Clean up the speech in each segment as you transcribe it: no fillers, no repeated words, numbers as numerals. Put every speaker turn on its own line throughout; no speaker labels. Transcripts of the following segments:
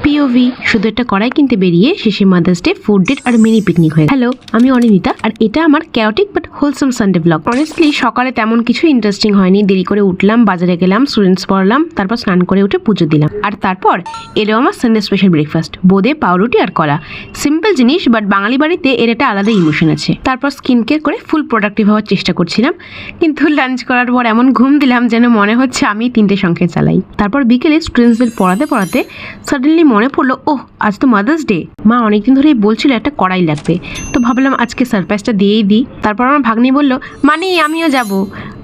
POV শুধু একটা কড়াই কিনতে বেরিয়ে শেষে মাদার্স ডে, ফুড ডেট আর মিনি পিকনিক হয়ে। হ্যালো, আমি অনিন্দিতা আর এটা আমার chaotic but wholesome Sunday blog. Honestly সকালে তেমন কিছু ইন্টারেস্টিং হয়নি। দেরি করে উঠলাম, বাজারে গেলাম, স্টুডেন্টস পড়লাম, তারপর স্নান করে উঠে পুজো দিলাম। আর তারপর এলো আমার সানডে স্পেশাল ব্রেকফাস্ট, বোঁদে, পাউরুটি আর কলা। সিম্পল জিনিস, বাট বাঙালি বাড়িতে এর একটা আলাদা ইমোশন আছে। তারপর স্কিন কেয়ার করে ফুল প্রোডাক্টিভ হওয়ার চেষ্টা করছিলাম, কিন্তু লাঞ্চ করার পর এমন ঘুম দিলাম যেন মনে হচ্ছে আমি 3টে সংখ্যা চালাই। তারপর বিকেলে স্টুডেন্টসদের পড়াতে পড়াতে সাডেনলি মনে পড়লো, ওহ আজ তো মাদার্স ডে। মা অনেকদিন ধরেই বলছিল একটা কড়াই লাগবে, তো ভাবলাম আজকে সারপ্রাইজটা দিয়েই দিই। তারপর আমার ভাগ্নি বলল, মানে আমিও যাব।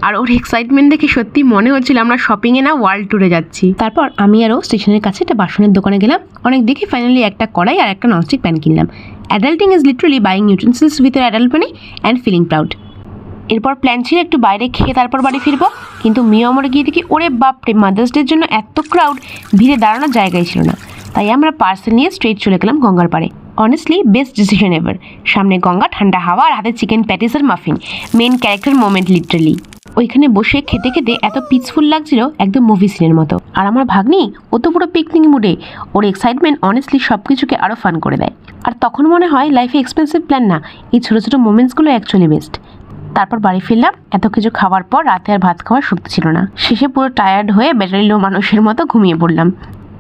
আর ওর এক্সাইটমেন্ট দেখে সত্যি মনে হচ্ছিল আমরা শপিংয়ে না ওয়ার্ল্ড ট্যুরে যাচ্ছি। তারপর আমি আরও স্টেশনের কাছে একটা বাসনের দোকানে গেলাম। অনেক দেখে ফাইনালি একটা কড়াই আর একটা ননস্টিক প্যান কিনলাম। Adulting is literally buying utensils with adult money and feeling proud. এরপর প্ল্যান ছিল একটু বাইরে খেয়ে তারপর বাড়ি ফিরবো, কিন্তু মেয়ে আমার গিয়ে দেখি ওরে বাপরে, মাদার্স ডের জন্য এত ক্রাউড, ভিড়ে দাঁড়ানোর জায়গায় ছিল না। তাই আমরা পার্সেল নিয়ে স্ট্রেট চলে গেলাম গঙ্গার পাড়ে। Honestly best decision ever. সামনে গঙ্গা, ঠান্ডা হাওয়া আর হাতে চিকেন প্যাটিস আর muffin, main character moment literally. ওইখানে বসে খেতে খেতে এত পিসফুল লাগছিল, একদম মুভি সিনের মতো। আর আমার ভাগ্নি, ও তো পুরো পিকনিক মুডে। ওর এক্সাইটমেন্ট অনেস্টলি সব কিছুকে আরও ফান করে দেয়। আর তখন মনে হয় লাইফে এক্সপেন্সিভ প্ল্যান না, এই ছোটো ছোটো মোমেন্টসগুলো অ্যাকচুয়ালি বেস্ট। তারপর বাড়ি ফিরলাম। এত কিছু খাওয়ার পর রাতে আর ভাত খাওয়ার শক্তি ছিল না। শেষে পুরো টায়ার্ড হয়ে ব্যাটারি লো মানুষের মতো ঘুমিয়ে পড়লাম।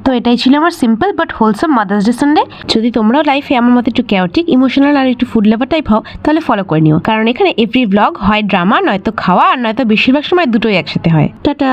তো এটাই ছিল আমার simple but wholesome mother's day Sunday. যদি তোমরাও লাইফে আমার মতো একটু chaotic, ইমোশনাল আর একটু ফুড লাভার টাইপ হও, তাহলে ফলো করে নিও, কারণ এখানে এভরি ব্লগ হয় ড্রামা, নয়তো খাওয়া, আর নয়তো বেশিরভাগ সময় দুটোই একসাথে হয়। টাটা।